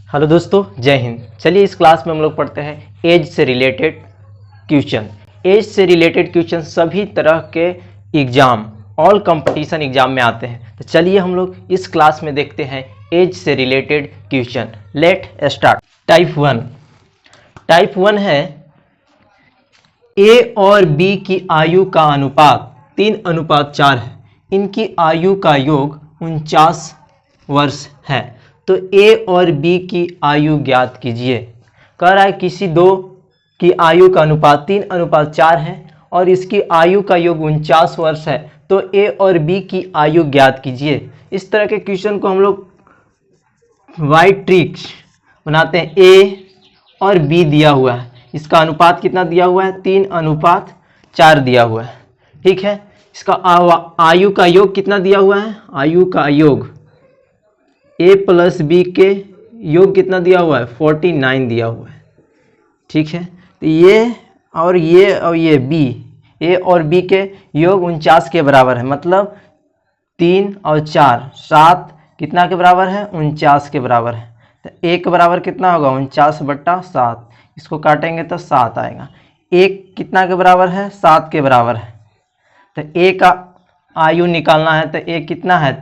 Hello दोस्तों, जय हिंद। चलिए इस क्लास में हम लोग पढ़ते हैं एज से रिलेटेड क्वेश्चन। एज से रिलेटेड क्वेश्चन सभी तरह के एग्जाम, ऑल कंपटीशन एग्जाम में आते हैं। तो चलिए हम लोग इस क्लास में देखते हैं एज से related question. Let start. Type one है ए और बी की आयु का अनुपात 3:4 है। इनकी आयु का योग 49 वर्ष है। तो ए और बी की आयु ज्ञात कीजिए। कह रहा है किसी दो की आयु का अनुपात 3:4 है और इसकी आयु का योग 49 वर्ष है। तो ए और बी की आयु ज्ञात कीजिए। इस तरह के क्वेश्चन को हम लोग वाइट ट्रिक्स बनाते हैं। ए और बी दिया हुआ है, इसका अनुपात कितना दिया हुआ है? 3:4 दिया हुआ है। ठीक है, इसका आयु का योग कितना दिया हुआ है? आयु का योग ए प्लस बी के योग कितना दिया हुआ है? 49 दिया हुआ है। ठीक है, तो ये बी, ए और बी के योग 49 के बराबर है। मतलब 3 और 4 7 कितना के बराबर है? 49 के बराबर है। तो ए के बराबर कितना होगा? 49/7। इसको काटेंगे तो 7 आएगा। एक कितना के बराबर है? 7 के बराबर है। तो ए का आयु निकालना है तो ए कितना है?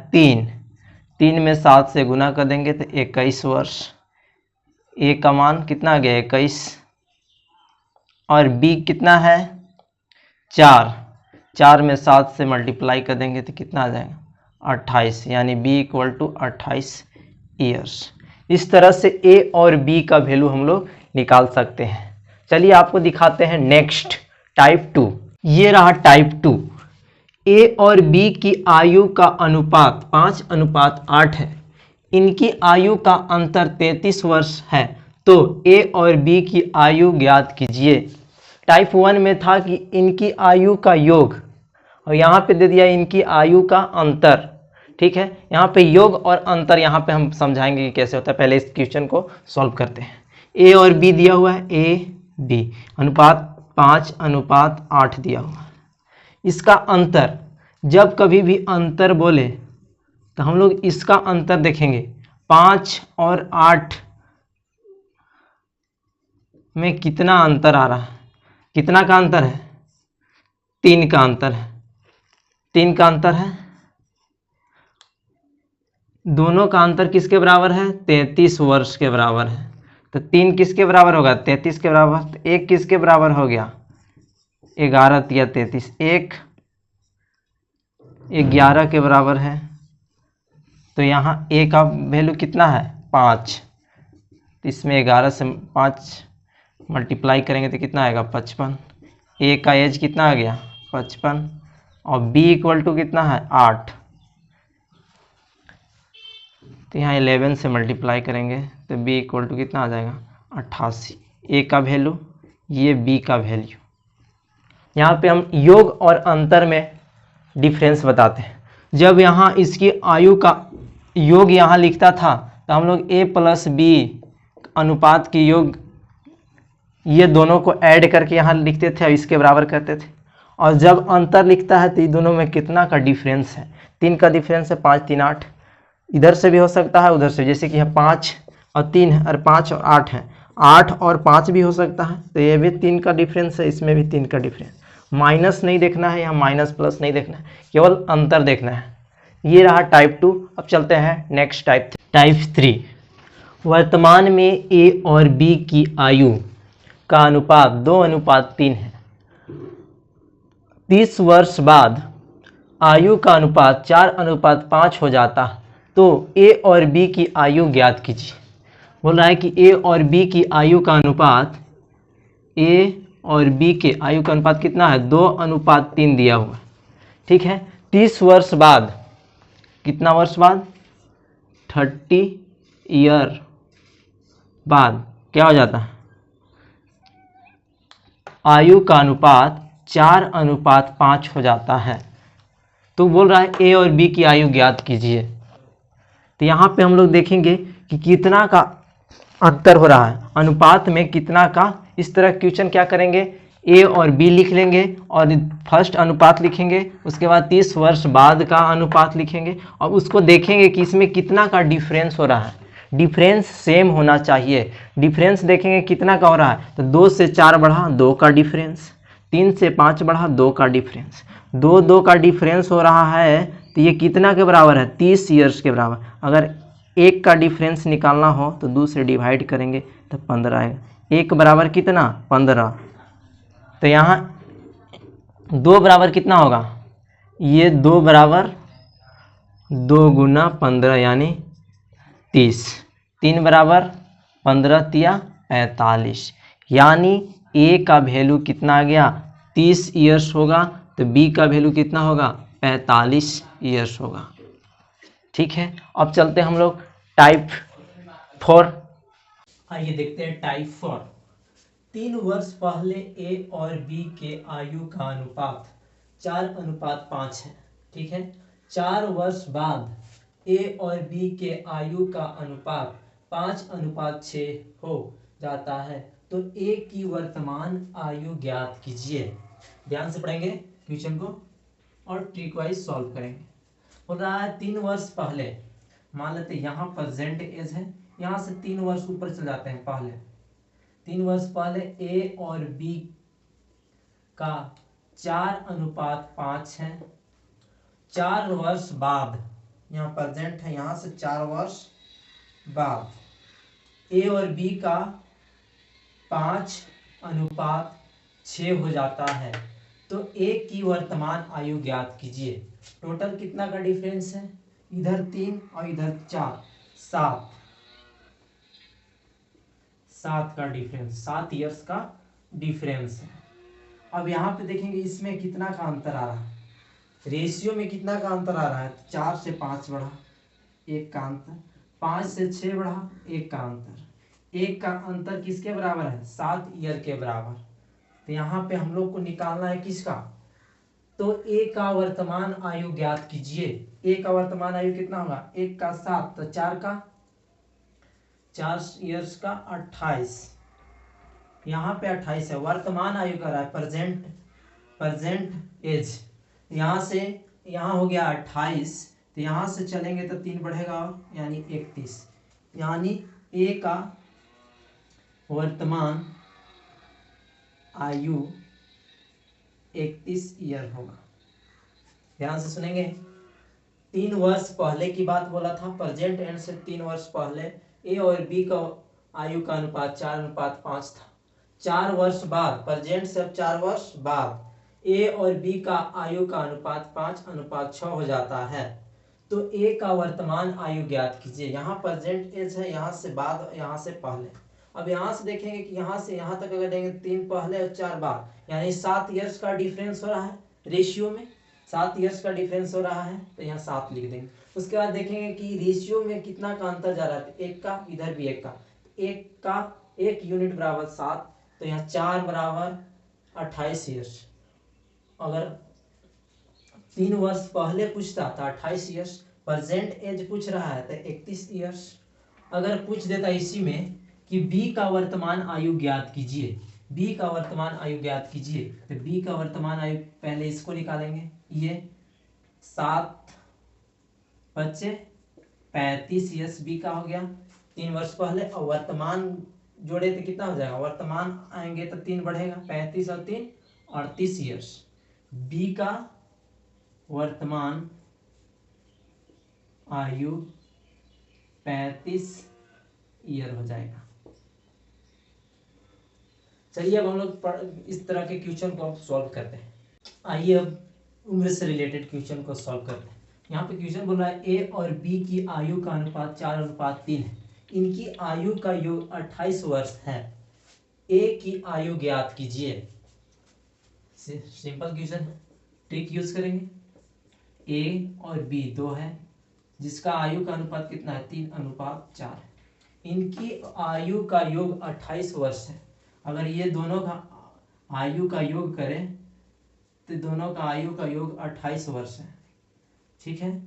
3 में 7 से गुना कर देंगे तो 21 वर्ष। ए का मान कितना आ गया? 21। और बी कितना है? 4 में 7 से मल्टीप्लाई कर देंगे तो कितना आ जाएगा? 28। यानी बी इक्वल टू 28 ईयर्स। इस तरह से ए और बी का वैल्यू हम लोग निकाल सकते हैं। चलिए आपको दिखाते हैं नेक्स्ट टाइप 2। ये रहा टाइप 2। ए और बी की आयु का अनुपात 5:8 है। इनकी आयु का अंतर 33 वर्ष है। तो ए और बी की आयु ज्ञात कीजिए। टाइप 1 में था कि इनकी आयु का योग, और यहाँ पे दे दिया इनकी आयु का अंतर। ठीक है, यहाँ पे योग और अंतर यहाँ पे हम समझाएंगे कि कैसे होता है। पहले इस क्वेश्चन को सॉल्व करते हैं। ए और बी दिया हुआ है, ए बी अनुपात 5:8 दिया हुआ है। इसका अंतर, जब कभी भी अंतर बोले तो हम लोग इसका अंतर देखेंगे। 5 और 8 में कितना अंतर आ रहा है? कितना का अंतर है? 3 का अंतर है। 3 का अंतर है। दोनों का अंतर किसके बराबर है? 33 वर्ष के बराबर है। तो 3 किसके बराबर होगा? 33 के बराबर। तो 1 किसके बराबर हो गया? 11 या 33। 1 11 के बराबर है। तो यहाँ ए का वैल्यू कितना है? 5। तो इसमें 11 से 5 मल्टीप्लाई करेंगे तो कितना आएगा? 55। ए का एज कितना आ गया? 55। और बी इक्वल टू कितना है? 8। तो यहाँ 11 से मल्टीप्लाई करेंगे तो बी इक्वल टू कितना आ जाएगा? 88। ए का वैल्यू, ये बी का वैल्यू। यहाँ पे हम योग और अंतर में डिफरेंस बताते हैं। जब यहाँ इसकी आयु का योग यहाँ लिखता था तो हम लोग ए प्लस बी अनुपात की योग, ये दोनों को ऐड करके यहाँ लिखते थे और इसके बराबर करते थे। और जब अंतर लिखता है तो ये दोनों में कितना का डिफरेंस है? 3 का डिफरेंस है। 5 3 8। इधर से भी हो सकता है, उधर से। जैसे कि यहाँ 5 और 3 है, और 5 और 8 है। 8 और 5 भी हो सकता है। तो ये भी 3 का डिफरेंस है, इसमें भी 3 का डिफरेंस। माइनस नहीं देखना है, यहाँ माइनस प्लस नहीं देखना है, केवल अंतर देखना है। ये रहा टाइप 2। अब चलते हैं नेक्स्ट टाइप 3। वर्तमान में ए और बी की आयु का अनुपात 2:3 है। 30 वर्ष बाद आयु का अनुपात 4:5 हो जाता। तो ए और बी की आयु ज्ञात कीजिए। बोल रहा है कि ए और बी की आयु का अनुपात, ए और बी के आयु का अनुपात कितना है? 2:3 दिया हुआ है। ठीक है, 30 वर्ष बाद, कितना वर्ष बाद? 30 ईयर बाद क्या हो जाता है? आयु का अनुपात 4:5 हो जाता है। तो बोल रहा है ए और बी की आयु ज्ञात कीजिए। तो यहाँ पे हम लोग देखेंगे कि कितना का अंतर हो रहा है, अनुपात में कितना का। इस तरह क्वेश्चन क्या करेंगे? ए और बी लिख लेंगे और फर्स्ट अनुपात लिखेंगे, उसके बाद 30 वर्ष बाद का अनुपात लिखेंगे और उसको देखेंगे कि इसमें कितना का डिफरेंस हो रहा है। डिफरेंस सेम होना चाहिए। डिफरेंस देखेंगे कितना का हो रहा है, तो 2 से 4 बढ़ा 2 का डिफरेंस, 3 से 5 बढ़ा 2 का डिफरेंस, 2 का डिफरेंस हो रहा है, तो ये कितना के बराबर है, 30 ईयर्स के बराबर। अगर 1 का डिफरेंस निकालना हो तो 2 से डिवाइड करेंगे तो 15 आएगा। 1 बराबर कितना, 15। तो यहाँ 2 बराबर कितना होगा, ये 2 बराबर 2 गुना 15 यानी 30। 3 बराबर 15 तिया 45, यानी ए का वैल्यू कितना आ गया, 30 ईयर्स होगा, तो बी का वैल्यू कितना होगा, 45 ईयर्स होगा। ठीक है, अब चलते हैं हम लोग टाइप 4। आइए देखते हैं टाइप 4। 3 वर्ष पहले ए और बी के आयु का अनुपात 4:5 है। ठीक है, 4 वर्ष बाद ए और बी के आयु का अनुपात 5:6 हो जाता है, तो ए की वर्तमान आयु ज्ञात कीजिए। ध्यान से पढ़ेंगे क्वेश्चन को और ट्रिक वाइज सॉल्व करेंगे। बोल रहा है 3 वर्ष पहले, मान लेते यहाँ प्रेजेंट एज है, यहाँ से 3 वर्ष ऊपर चले जाते हैं पहले। 3 वर्ष पहले ए और बी का 4:5 है। 4 वर्ष बाद, यहाँ प्रेजेंट है, यहाँ से 4 वर्ष बाद ए और बी का 5:6 हो जाता है, तो ए की वर्तमान आयु ज्ञात कीजिए। टोटल कितना का डिफरेंस है, इधर 3 और इधर 4, 7 का डिफरेंस, 7 ईयर्स का डिफरेंस है। अब यहाँ पे देखेंगे इसमें कितना का अंतर आ रहा है, रेशियो में कितना का अंतर आ रहा है, 4 से 5 बढ़ा 1 का अंतर, 5 से 6 बढ़ा 1 का अंतर, 1 का अंतर किसके बराबर है, 7 ईयर के बराबर। तो यहाँ पे हम लोग को निकालना है किसका, तो ए का वर्तमान आयु ज्ञात कीजिए। ए का वर्तमान आयु कितना होगा, 1 का 7, तो 4 का 4 ईयर्स का 28, यहाँ पे 28 है। वर्तमान आयु का रहा है प्रेजेंट एज, यहाँ से यहाँ हो गया 28, तो यहाँ से चलेंगे तो 3 बढ़ेगा यानी 31, यानी ए का वर्तमान आयु 31 ईयर होगा। ध्यान से सुनेंगे, 3 वर्ष पहले की बात बोला था, प्रेजेंट एंड से 3 वर्ष पहले ए और बी का आयु का अनुपात 4:5 था। 4 वर्ष बाद, प्रेजेंट से अब 4 वर्ष बाद ए और बी का आयु का अनुपात 5:6 हो जाता है, तो ए का वर्तमान आयु ज्ञात कीजिए। यहाँ प्रेजेंट एज है, यहाँ से बाद, यहाँ से पहले। अब यहाँ से देखेंगे कि यहाँ से यहाँ तक अगर देंगे 3 पहले और 4 बाद, यानी 7 ईयर्स का डिफरेंस हो रहा है, रेशियो में 7 ईयर्स का डिफरेंस हो रहा है, तो यहाँ 7 लिख देंगे। उसके बाद देखेंगे कि रेशियो में कितना का अंतर जा रहा है, 1 का, इधर भी 1 का, 1 यूनिट बराबर 7, तो यहाँ 4 बराबर 28 ईयर्स। अगर 3 वर्ष पहले पूछता था 28 ईयर्स, प्रेजेंट एज पूछ रहा है तो 31 ईयर्स। अगर पूछ देता इसी में कि बी का वर्तमान आयु ज्ञात कीजिए, बी का वर्तमान आयु ज्ञात कीजिए, तो बी का वर्तमान आयु पहले इसको निकालेंगे, ये 7 बच्चे 35 ईयर्स बी का हो गया 3 वर्ष पहले। और वर्तमान जोड़े तो कितना हो जाएगा, वर्तमान आएंगे तो 3 बढ़ेगा, 35 और 3 38 ईयर्स। बी का वर्तमान आयु 35 ईयर हो जाएगा। चलिए अब हम लोग इस तरह के क्वेश्चन को सॉल्व करते हैं। आइए अब उम्र से रिलेटेड क्वेश्चन को सॉल्व करते हैं। यहाँ पे क्वेश्चन बोल रहा है ए और बी की आयु का अनुपात 4:3 है, इनकी आयु का योग 28 वर्ष है, ए की आयु ज्ञात कीजिए। सिंपल क्वेश्चन, ट्रिक यूज करेंगे। ए और बी 2 है, जिसका आयु का अनुपात कितना है, 3:4 है। इनकी आयु का योग 28 वर्ष है। अगर ये दोनों का आयु का योग करें तो दोनों का आयु का योग 28 वर्ष है। ठीक है,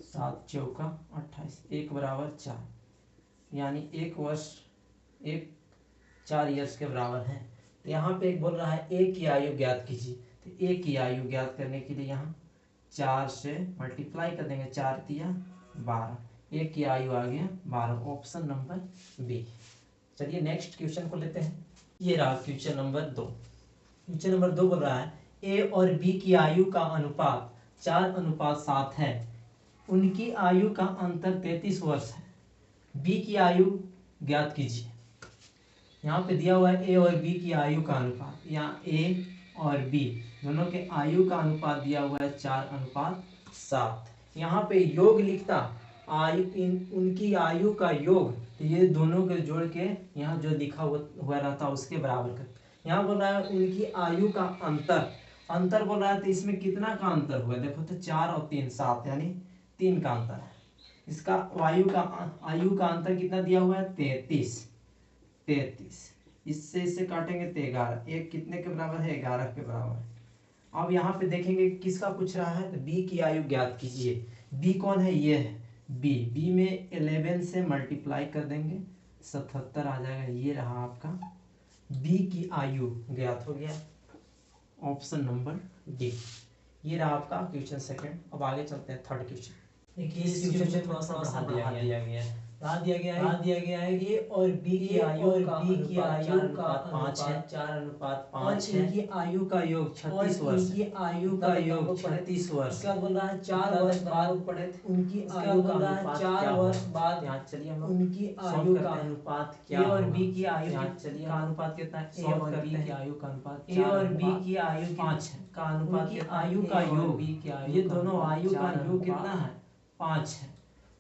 7 चौका 28, 1 बराबर 4, यानी 1 वर्ष 4 ईयर्स के बराबर है। तो यहाँ पे एक बोल रहा है ए की आयु ज्ञात कीजिए, तो ए की आयु ज्ञात करने के लिए यहाँ 4 से मल्टीप्लाई कर देंगे, 4 तिया 12, एक की आयु आ गया 12, ऑप्शन नंबर बी। चलिए नेक्स्ट क्वेश्चन को लेते हैं। ये रहा क्वेश्चन नंबर 2। क्वेश्चन नंबर 2 बोल रहा है ए और बी की आयु का अनुपात 4:7 है, उनकी आयु का अंतर 33 वर्ष है, बी की आयु ज्ञात कीजिए। यहाँ पे दिया हुआ है ए और बी की आयु का अनुपात, यहाँ ए और बी दोनों के आयु का अनुपात दिया हुआ है 4:7। यहाँ पे योग लिखता आयु उनकी आयु का योग, तो ये दोनों के जोड़ के यहाँ जो लिखा हुआ रहता उसके बराबर कर। यहाँ बोल रहा है उनकी आयु का अंतर, अंतर बोल रहा है तो इसमें कितना का अंतर हुआ, देखो तो 4 और 3 7, यानी 3 का अंतर है। इसका आयु का अंतर कितना दिया हुआ है 33। इससे इससे काटेंगे तो 11, एक कितने के बराबर है 11 के बराबर है। अब यहाँ पे देखेंगे किसका पूछ रहा है, तो बी की आयु ज्ञात कीजिए। बी कौन है, ये है बी में 11 से मल्टीप्लाई कर देंगे 77 आ जाएगा, ये रहा आपका बी की आयु ज्ञात हो गया, ऑप्शन नंबर डी। ये रहा आपका क्वेश्चन सेकंड। अब आगे चलते हैं थर्ड क्वेश्चन। देखिए इस क्वेश्चन में थोड़ा सा बढ़ा दिया गया है, ए और बी की आयु का 5 है, 4:5 है, इनकी आयु का योग 36 वर्ष, इनकी आयु का योग 36 वर्ष। इसका बोल रहा है 4 वर्ष बाद पढ़े उनकी आयु का अनुपात 4 वर्ष बाद, यहाँ चलिए हम उनकी आयु का अनुपात क्या है, ए और बी की आयु का अनुपात कितना है, ए और बी की आयु का अनुपात, ए और बी की आयु 5 का अनुपात, आयु का योग, ये दोनों आयु का योग कितना है 5 है,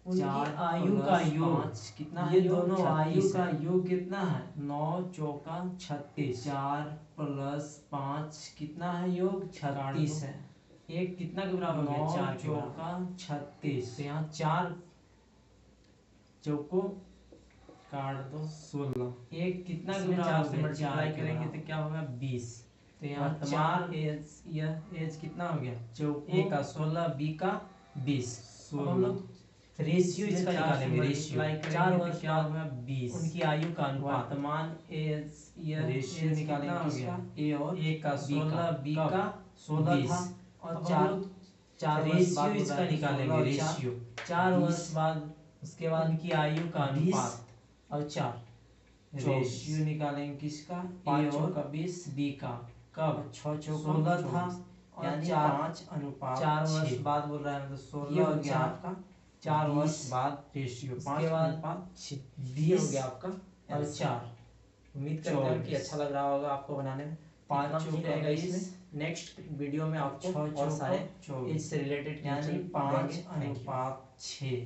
उनकी आयु का योग कितना है, ये दोनों आयु का योग कितना है 9 चौका 36, 4 + 5 कितना है योग 36 है, एक कितना के बराबर है 4 चौका 36, तो यहाँ 4 चौको काट दो 16, एक कितना के बराबर 4 से मल्टीप्लाई करेंगे तो क्या होगा 20, तो यहाँ 4 एज कितना हो गया चौको, ए का 16 बी का 20, हम लोग रेशियो इसका निकालेंगे, रेशियो 4 वर्ष क्या होगा 20, उनकी आयु का अनुपात, वर्तमान एज रेशियो निकालेंगे किसका, ए और ए का 16 बी का 16 था, और 4 रेशियो इसका निकालेंगे, रेशियो 4 वर्ष बाद, उसके बाद उनकी आयु का अनुपात और 4 रेशियो निकालेंगे किसका, 5 का 20 बी का, कब 6 16 था, यानी 5:4 वर्ष बाद बोल रहा है, मतलब 16 हो गया आपका 4 वर्ष बाद, रेशियो 5:6 20 हो गया आपका और 4। उम्मीद करते हैं कि अच्छा लग रहा होगा आपको बनाने में। 5 चौका 20। नेक्स्ट वीडियो में आपको और सारे इससे रिलेटेड यानी 5:6